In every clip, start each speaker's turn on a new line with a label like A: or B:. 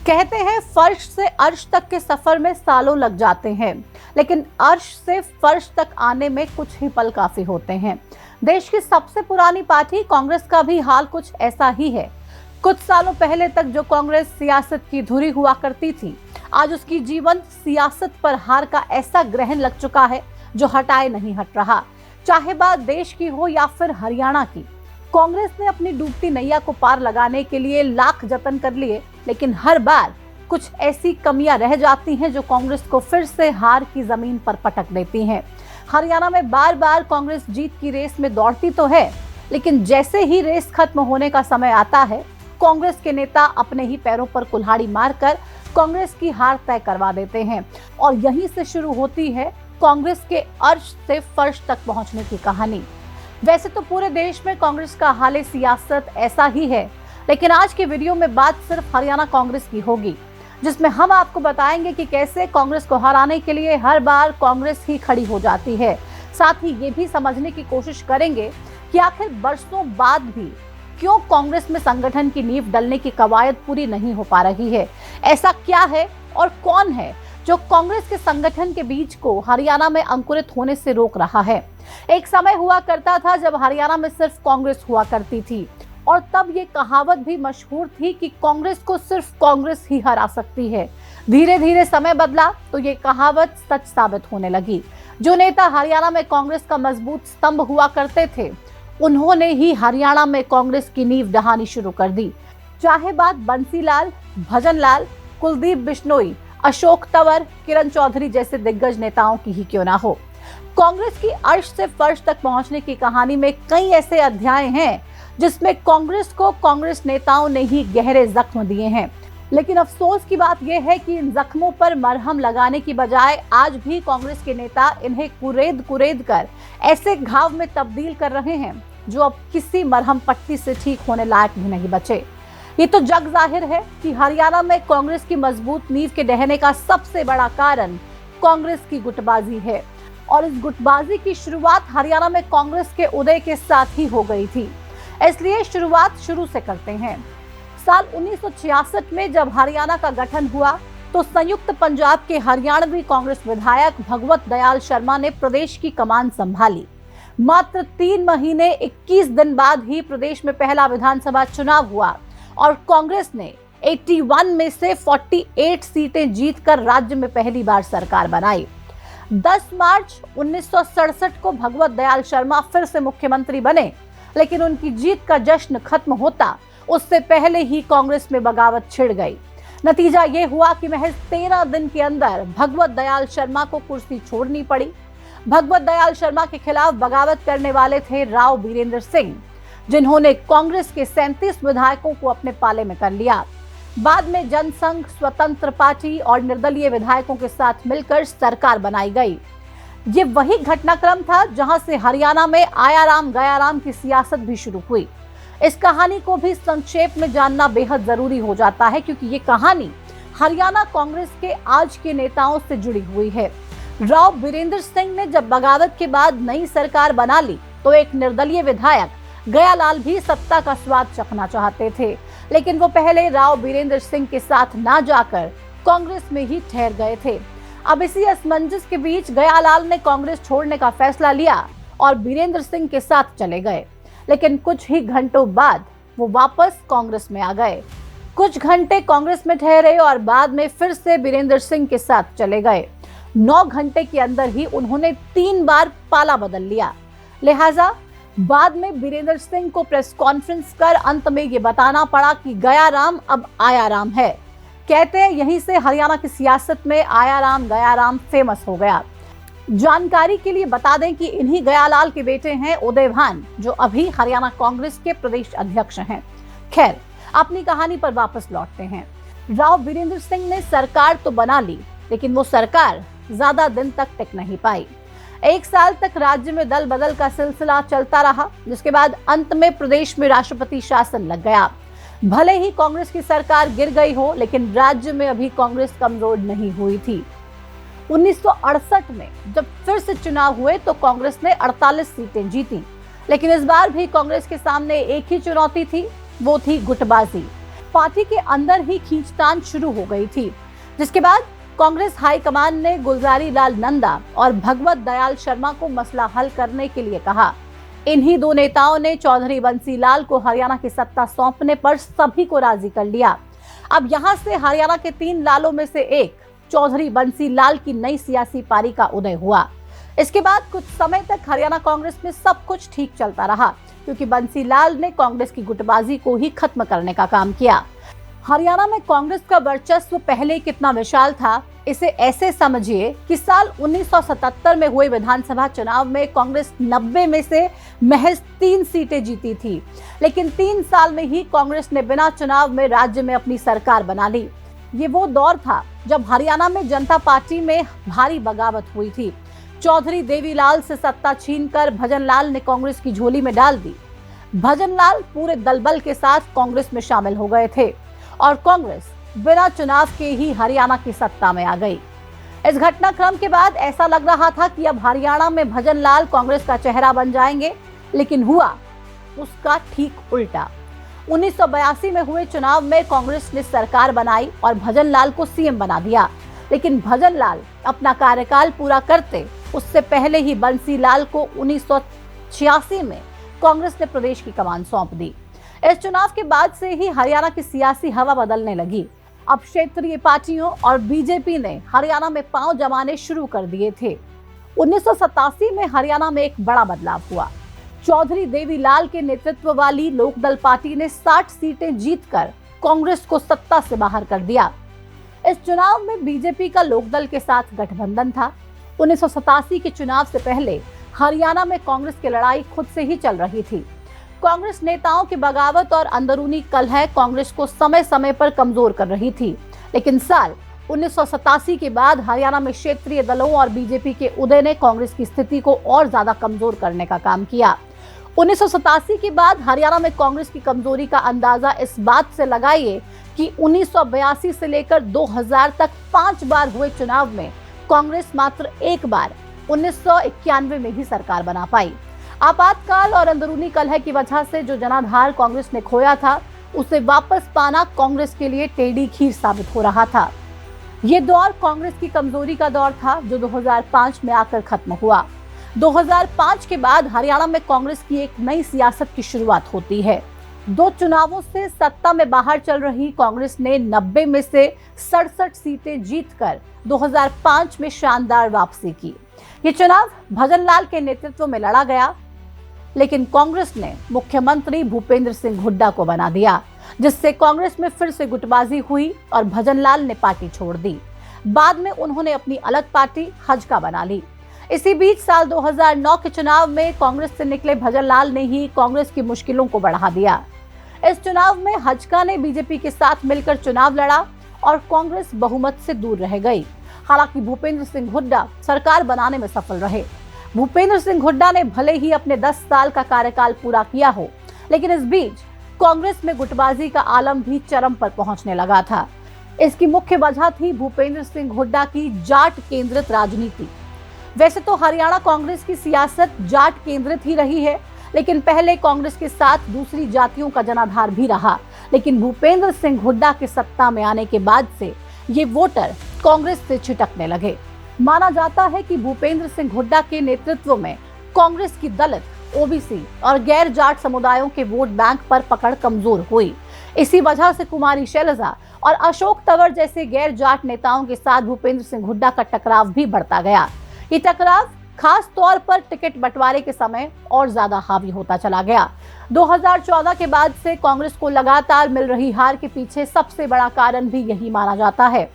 A: कहते हैं फर्श से अर्श तक के सफर में सालों लग जाते हैं, लेकिन अर्श से फर्श तक आने में कुछ ही पल काफी होते हैं। देश की सबसे पुरानी पार्टी कांग्रेस का भी हाल कुछ ऐसा ही है। कुछ सालों पहले तक जो कांग्रेस सियासत की धुरी हुआ करती थी, आज उसकी जीवंत सियासत पर हार का ऐसा ग्रहण लग चुका है जो हटाए नहीं हट रहा, चाहे बात देश की हो या फिर हरियाणा की। कांग्रेस ने अपनी डूबती नैया को पार लगाने के लिए लाख जतन कर लिए, लेकिन हर बार कुछ ऐसी कमियां रह जाती हैं जो कांग्रेस को फिर से हार की जमीन पर पटक देती हैं। हरियाणा में बार बार कांग्रेस जीत की रेस में दौड़ती तो है, लेकिन जैसे ही रेस खत्म होने का समय आता है, कांग्रेस के नेता अपने ही पैरों पर कुल्हाड़ी मारकर कांग्रेस की हार तय करवा देते हैं और यहीं से शुरू होती है कांग्रेस के अर्श से फर्श तक पहुंचने की कहानी। वैसे तो पूरे देश में कांग्रेस का हाल सियासत ऐसा ही है, लेकिन आज की वीडियो में बात सिर्फ हरियाणा कांग्रेस की होगी, जिसमें हम आपको बताएंगे कि कैसे कांग्रेस को हराने के लिए हर बार कांग्रेस ही खड़ी हो जाती है। साथ ही ये भी समझने की कोशिश करेंगे कि आखिर बरसों बाद भी क्यों कांग्रेस में संगठन की नींव डलने की कवायद पूरी नहीं हो पा रही है। ऐसा क्या है और कौन है जो कांग्रेस के संगठन के बीज को हरियाणा में अंकुरित होने से रोक रहा है। एक समय हुआ करता था जब हरियाणा में सिर्फ कांग्रेस हुआ करती थी और तब ये कहावत भी मशहूर थी कि कांग्रेस को सिर्फ कांग्रेस ही हरा सकती है। धीरे धीरे समय बदला तो ये कहावत सच साबित होने लगी। जो नेता हरियाणा में कांग्रेस का मजबूत स्तंभ हुआ करते थे, उन्होंने ही हरियाणा में कांग्रेस की नींव डहानी शुरू कर दी। चाहे बात बंसीलाल, भजन लाल, कुलदीप बिश्नोई, अशोक तंवर, किरण चौधरी जैसे दिग्गज नेताओं की ही क्यों ना हो, कांग्रेस की अर्श से फर्श तक पहुंचने की कहानी में कई ऐसे अध्याय हैं जिसमें कांग्रेस को कांग्रेस नेताओं ने ही गहरे जख्म दिए हैं। लेकिन अफसोस की बात यह है कि इन जख्मों पर मरहम लगाने की बजाय आज भी कांग्रेस के नेता इन्हें कुरेद कर ऐसे घाव में तब्दील कर रहे हैं जो अब किसी मरहम पट्टी से ठीक होने लायक भी नहीं बचे। ये तो जग जाहिर है कि हरियाणा में कांग्रेस की मजबूत नींव के ढहने का सबसे बड़ा कारण कांग्रेस की गुटबाजी है और इस गुटबाजी की शुरुआत हरियाणा में कांग्रेस के उदय के साथ ही हो गई थी। इसलिए शुरुआत शुरू से करते हैं। साल 1966 में जब हरियाणा का गठन हुआ तो संयुक्त पंजाब के हरियाणवी कांग्रेस विधायक भगवत दयाल शर्मा ने प्रदेश की कमान संभाली। मात्र 3 महीने 21 दिन बाद ही प्रदेश में पहला विधानसभा चुनाव हुआ और कांग्रेस ने 81 में से 48 सीटें जीतकर राज्य में पहली बार सरकार बनाई। 10 मार्च 1967 को भगवत दयाल शर्मा फिर से मुख्यमंत्री बने, लेकिन उनकी जीत का जश्न खत्म होता उससे पहले ही कांग्रेस में बगावत छिड़ गई। नतीजा ये हुआ कि महज 13 दिन के अंदर भगवत दयाल शर्मा को कुर्सी छोड़नी पड़ी। भगवत दयाल शर्मा के खिलाफ बगावत करने वाले थे राव बीरेंद्र सिंह, जिन्होंने कांग्रेस के 37 विधायकों को अपने पाले में कर लिया। बाद में जनसंघ, स्वतंत्र पार्टी और निर्दलीय विधायकों के साथ मिलकर सरकार बनाई गई। ये वही घटनाक्रम था जहां से हरियाणा में आया राम गया राम की सियासत भी शुरू हुई। इस कहानी को भी संक्षेप में जानना बेहद जरूरी हो जाता है, क्योंकि ये कहानी हरियाणा कांग्रेस के आज के नेताओं से जुड़ी हुई है। राव बीरेंद्र सिंह ने जब बगावत के बाद नई सरकार बना ली तो एक निर्दलीय विधायक गयालाल भी सत्ता का स्वाद चखना चाहते थे, लेकिन वो पहले राव बीरेंद्र सिंह के साथ ना जाकर कांग्रेस में ही ठहर गए थे। अब इसी असमंजस के बीच गयालाल ने कांग्रेस छोड़ने का फैसला लिया और बीरेंद्र सिंह के साथ चले गए, लेकिन कुछ ही घंटों बाद वो वापस कांग्रेस में आ गए। कुछ घंटे कांग्रेस में ठहरे और बाद में फिर से बीरेंद्र सिंह के साथ चले गए। 9 घंटे के अंदर ही उन्होंने 3 बार पाला बदल लिया। लिहाजा बाद में बीरेंद्र सिंह को प्रेस कॉन्फ्रेंस कर अंत में ये बताना पड़ा कि गया राम अब आया राम है। कहते हैं यहीं से हरियाणा की सियासत में आया राम गया राम फेमस हो गया। जानकारी के लिए बता दें कि इन्हीं गयालाल के बेटे हैं उदय भान, जो अभी हरियाणा कांग्रेस के प्रदेश अध्यक्ष हैं। खैर, अपनी कहानी पर वापस लौटते हैं। राव बीरेंद्र सिंह ने सरकार तो बना ली, लेकिन वो सरकार ज्यादा दिन तक टिक नहीं पाई। 1 साल तक राज्य में दल बदल का सिलसिला चलता रहा, जिसके बाद अंत में प्रदेश में राष्ट्रपति शासन लग गया। भले ही कांग्रेस की सरकार गिर गई हो, लेकिन राज्य में अभी कांग्रेस कमजोर नहीं हुई थी। 1968 में जब फिर से चुनाव हुए तो कांग्रेस ने 48 सीटें जीती, लेकिन इस बार भी कांग्रेस के सामने एक ही चुनौती थी, वो थी गुटबाजी। पार्टी के अंदर ही खींचतान शुरू हो गई थी, जिसके बाद कांग्रेस हाईकमान ने गुलजारी लाल नंदा और भगवत दयाल शर्मा को मसला हल करने के लिए कहा। इन्हीं दो नेताओं ने चौधरी बंसी लाल को हरियाणा की सत्ता सौंपने पर सभी को राजी कर लिया। अब यहां से हरियाणा के 3 लालों में से एक चौधरी बंसी लाल की नई सियासी पारी का उदय हुआ। इसके बाद कुछ समय तक हरियाणा कांग्रेस में सब कुछ ठीक चलता रहा, क्योंकि बंसी लाल ने कांग्रेस की गुटबाजी को ही खत्म करने का काम किया। हरियाणा में कांग्रेस का वर्चस्व पहले कितना विशाल था, इसे ऐसे समझिए कि साल 1977 में हुए विधानसभा चुनाव में कांग्रेस 90 में से महज 3 सीटें जीती थी, लेकिन 3 साल में ही कांग्रेस ने बिना चुनाव में राज्य में अपनी सरकार बना ली। ये वो दौर था जब हरियाणा में जनता पार्टी में भारी बगावत हुई थी। चौधरी देवीलाल से सत्ता छीनकर भजनलाल ने कांग्रेस की झोली में डाल दी। भजनलाल पूरे दलबल के साथ कांग्रेस में शामिल हो गए थे और कांग्रेस बिना चुनाव के ही हरियाणा की सत्ता में आ गई। इस घटनाक्रम के बाद ऐसा लग रहा था कि अब हरियाणा में भजनलाल कांग्रेस का चेहरा बन जाएंगे, लेकिन हुआ उसका ठीक उल्टा। 1982 में हुए चुनाव में कांग्रेस ने सरकार बनाई और भजनलाल को सीएम बना दिया, लेकिन भजनलाल अपना कार्यकाल पूरा करते उससे पहले ही बंसी लाल को 1986 में कांग्रेस ने प्रदेश की कमान सौंप दी। इस चुनाव के बाद से ही हरियाणा की सियासी हवा बदलने लगी। अब क्षेत्रीय पार्टियों और बीजेपी ने हरियाणा में पांव जमाने शुरू कर दिए थे। 1987 में हरियाणा में एक बड़ा बदलाव हुआ। चौधरी देवीलाल के नेतृत्व वाली लोकदल पार्टी ने 60 सीटें जीतकर कांग्रेस को सत्ता से बाहर कर दिया। इस चुनाव में बीजेपी का लोकदल के साथ गठबंधन था। 1987 के चुनाव से पहले हरियाणा में कांग्रेस की लड़ाई खुद से ही चल रही थी। कांग्रेस नेताओं की बगावत और अंदरूनी कलह कांग्रेस को समय समय पर कमजोर कर रही थी, लेकिन साल 1987 के बाद हरियाणा में क्षेत्रीय दलों और बीजेपी के उदय ने कांग्रेस की स्थिति को और ज्यादा कमजोर करने का काम किया। 1987 के बाद हरियाणा में कांग्रेस की कमजोरी का अंदाजा इस बात से लगाइए कि 1982 से लेकर 2000 तक 5 बार हुए चुनाव में कांग्रेस मात्र एक बार 1991 में ही सरकार बना पाई। आपातकाल और अंदरूनी कलह की वजह से जो जनाधार कांग्रेस ने खोया था, उसे वापस पाना कांग्रेस के लिए टेढ़ी खीर साबित हो रहा था। ये दौर कांग्रेस की कमजोरी का दौर था, जो 2005 में आकर खत्म हुआ। 2005 के बाद हरियाणा में कांग्रेस की एक नई सियासत की शुरुआत होती है। 2 चुनावों से सत्ता में बाहर चल रही कांग्रेस ने 90 में से 67 सीटें जीतकर 2005 में शानदार वापसी की। ये चुनाव भजनलाल के नेतृत्व में लड़ा गया, लेकिन कांग्रेस ने मुख्यमंत्री भूपेंद्र सिंह हुड्डा को बना दिया, जिससे कांग्रेस में फिर से गुटबाजी हुई और भजनलाल ने पार्टी छोड़ दी। बाद में उन्होंने अपनी अलग पार्टी हजका बना ली। इसी बीच साल 2009 के चुनाव में कांग्रेस से निकले भजनलाल ने ही कांग्रेस की मुश्किलों को बढ़ा दिया। इस चुनाव में हजका ने बीजेपी के साथ मिलकर चुनाव लड़ा और कांग्रेस बहुमत से दूर रह गई। हालांकि भूपेंद्र सिंह हुड्डा सरकार बनाने में सफल रहे। भूपेंद्र सिंह हुड्डा ने भले ही अपने 10 साल का कार्यकाल पूरा किया हो, लेकिन इस बीच कांग्रेस में गुटबाजी का आलम भी चरम पर पहुंचने लगा था। इसकी मुख्य वजह थी भूपेंद्र सिंह हुड्डा की जाट केंद्रित राजनीति। वैसे तो हरियाणा कांग्रेस की सियासत जाट केंद्रित ही रही है, लेकिन पहले कांग्रेस के साथ दूसरी जातियों का जनाधार भी रहा। लेकिन भूपेंद्र सिंह हुड्डा के सत्ता में आने के बाद से ये वोटर कांग्रेस से छिटकने लगे। माना जाता है कि भूपेंद्र सिंह हुड्डा के नेतृत्व में कांग्रेस की दलित, ओबीसी और गैर जाट समुदायों के वोट बैंक पर पकड़ कमजोर हुई। इसी वजह से कुमारी शैलजा और अशोक तंवर जैसे गैर जाट नेताओं के साथ भूपेंद्र सिंह हुड्डा का टकराव भी बढ़ता गया। ये टकराव खास तौर पर टिकट बंटवारे के समय और ज्यादा हावी होता चला गया। 2014 के बाद से कांग्रेस को लगातार मिल रही हार के पीछे सबसे बड़ा कारण भी यही माना जाता है।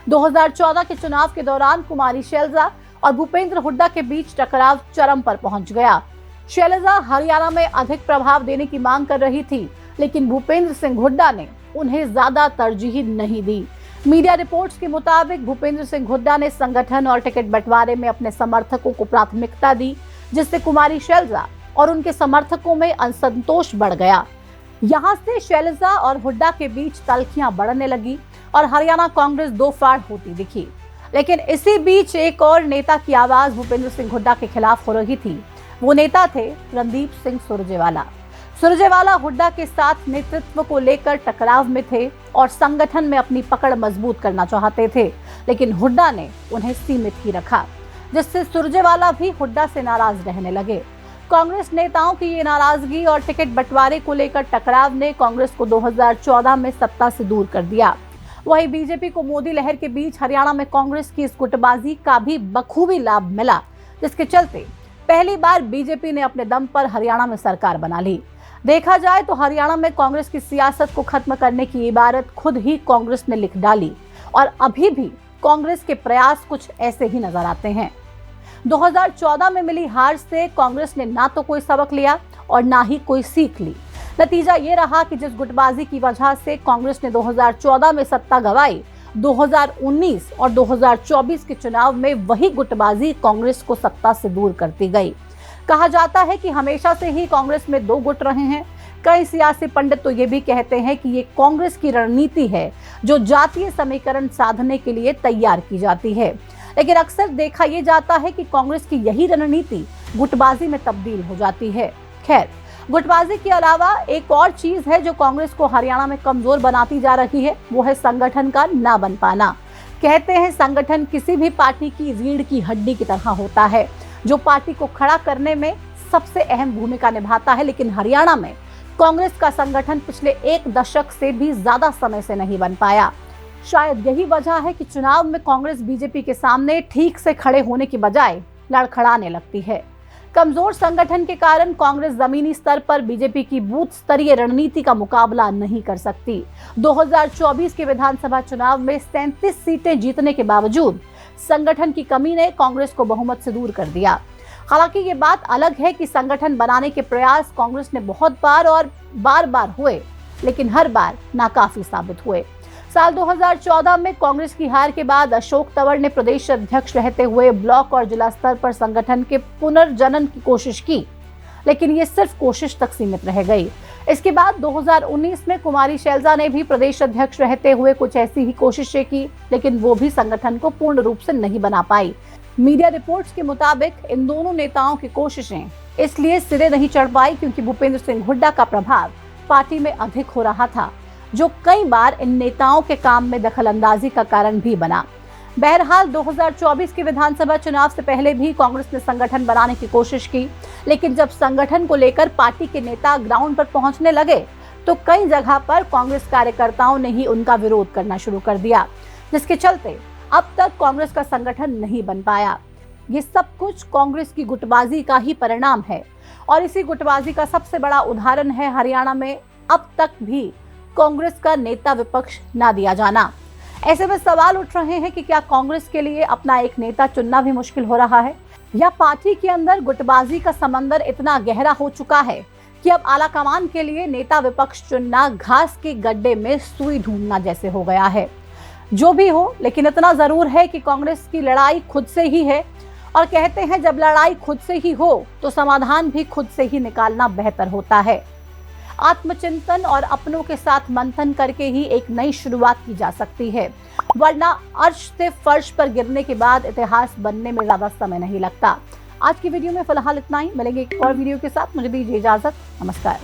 A: 2014 के चुनाव के दौरान कुमारी शैलजा और भूपेंद्र हुड्डा के बीच टकराव चरम पर पहुंच गया। शैलजा हरियाणा में अधिक प्रभाव देने की मांग कर रही थी, लेकिन भूपेंद्र सिंह हुड्डा ने उन्हें ज्यादा तरजीह नहीं दी। मीडिया रिपोर्ट्स के मुताबिक भूपेंद्र सिंह हुड्डा ने संगठन और टिकट बंटवारे में अपने समर्थकों को प्राथमिकता दी, जिससे कुमारी शैलजा और उनके समर्थकों में असंतोष बढ़ गया। यहाँ से शैलजा और हुड्डा के बीच तल्खियां बढ़ने लगी और हरियाणा कांग्रेस दो फाड़ होती दिखी। लेकिन इसी बीच एक और नेता की आवाज भूपेंद्र सिंह हुड्डा के खिलाफ हो रही थी। वो नेता थे रणदीप सिंह सुरजेवाला। सुरजेवाला हुड्डा के साथ नेतृत्व को लेकर टकराव में थे और संगठन में अपनी पकड़ मजबूत करना चाहते थे, लेकिन हुड्डा ने उन्हें सीमित ही रखा, जिससे सुरजेवाला भी हुड्डा से नाराज रहने लगे। कांग्रेस नेताओं की ये नाराजगी और टिकट बंटवारे को लेकर टकराव ने कांग्रेस को 2014 में सत्ता से दूर कर दिया। वहीं बीजेपी को मोदी लहर के बीच हरियाणा में कांग्रेस की इस गुटबाजी का भी बखूबी लाभ मिला, जिसके चलते पहली बार बीजेपी ने अपने दम पर हरियाणा में सरकार बना ली। देखा जाए तो हरियाणा में कांग्रेस की सियासत को खत्म करने की इबारत खुद ही कांग्रेस ने लिख डाली और अभी भी कांग्रेस के प्रयास कुछ ऐसे ही नजर आते हैं। 2014 में मिली हार से कांग्रेस ने ना तो कोई सबक लिया और ना ही कोई सीख ली। नतीजा ये रहा कि जिस गुटबाजी की वजह से कांग्रेस ने 2014 में सत्ता गंवाई, 2019 और 2024 के चुनाव में वही गुटबाजी कांग्रेस को सत्ता से दूर करती गई। कहा जाता है कि हमेशा से ही कांग्रेस में दो गुट रहे हैं। कई सियासी पंडित तो ये भी कहते हैं कि ये कांग्रेस की रणनीति है जो जातीय समीकरण साधने के लिए तैयार की जाती है, लेकिन अक्सर देखा यह जाता है कि कांग्रेस की यही रणनीति गुटबाजी में तब्दील हो जाती है। खैर, गुटबाजी के अलावा एक और चीज है जो कांग्रेस को हरियाणा में कमजोर बनाती जा रही है, वो है संगठन का ना बन पाना। कहते हैं संगठन किसी भी पार्टी की रीढ़ की हड्डी की तरह होता है जो पार्टी को खड़ा करने में सबसे अहम भूमिका निभाता है, लेकिन हरियाणा में कांग्रेस का संगठन पिछले एक दशक से भी ज्यादा समय से नहीं बन पाया। शायद यही वजह है कि चुनाव में कांग्रेस बीजेपी के सामने ठीक से खड़े होने की बजाय लड़खड़ाने लगती है। कमजोर संगठन के कारण कांग्रेस जमीनी स्तर पर बीजेपी की बूथ स्तरीय रणनीति का मुकाबला नहीं कर सकती। 2024 के विधानसभा चुनाव में 37 सीटें जीतने के बावजूद संगठन की कमी ने कांग्रेस को बहुमत से दूर कर दिया। हालांकि ये बात अलग है कि संगठन बनाने के प्रयास कांग्रेस ने बहुत बार और बार हुए, लेकिन हर बार नाकाफी साबित हुए। साल 2014 में कांग्रेस की हार के बाद अशोक तंवर ने प्रदेश अध्यक्ष रहते हुए ब्लॉक और जिला स्तर पर संगठन के पुनर्जनन की कोशिश की, लेकिन ये सिर्फ कोशिश तक सीमित रह गई। इसके बाद 2019 में कुमारी शैलजा ने भी प्रदेश अध्यक्ष रहते हुए कुछ ऐसी ही कोशिशें की, लेकिन वो भी संगठन को पूर्ण रूप से नहीं बना पाई। मीडिया रिपोर्ट्स के मुताबिक इन दोनों नेताओं की कोशिशें इसलिए सिरे नहीं चढ़ पाई क्योंकि भूपेंद्र सिंह हुड्डा का प्रभाव पार्टी में अधिक हो रहा था, जो कई बार इन नेताओं के काम में दखलंदाजी का कारण भी बना। बहरहाल 2024 के विधानसभा चुनाव से पहले भी कांग्रेस ने संगठन बनाने की कोशिश की, लेकिन जब संगठन को लेकर पार्टी के नेता ग्राउंड पर पहुंचने लगे तो कई जगह पर कांग्रेस कार्यकर्ताओं ने ही उनका विरोध करना शुरू कर दिया, जिसके चलते अब तक कांग्रेस का संगठन नहीं बन पाया। ये सब कुछ कांग्रेस की गुटबाजी का ही परिणाम है और इसी गुटबाजी का सबसे बड़ा उदाहरण है हरियाणा में अब तक भी कांग्रेस का नेता विपक्ष ना दिया जाना। ऐसे में सवाल उठ रहे हैं कि क्या कांग्रेस के लिए अपना एक नेता चुनना भी मुश्किल हो रहा है, या पार्टी के अंदर गुटबाजी का समंदर इतना गहरा हो चुका है कि अब आलाकमान के लिए नेता विपक्ष चुनना घास के गड्ढे में सुई ढूंढना जैसे हो गया है। जो भी हो, लेकिन इतना जरूर है कि कांग्रेस की लड़ाई खुद से ही है और कहते हैं जब लड़ाई खुद से ही हो तो समाधान भी खुद से ही निकालना बेहतर होता है। आत्मचिंतन और अपनों के साथ मंथन करके ही एक नई शुरुआत की जा सकती है, वरना अर्श से फर्श पर गिरने के बाद इतिहास बनने में ज्यादा समय नहीं लगता। आज की वीडियो में फिलहाल इतना ही। मिलेंगे एक और वीडियो के साथ। मुझे दीजिए इजाजत। नमस्कार।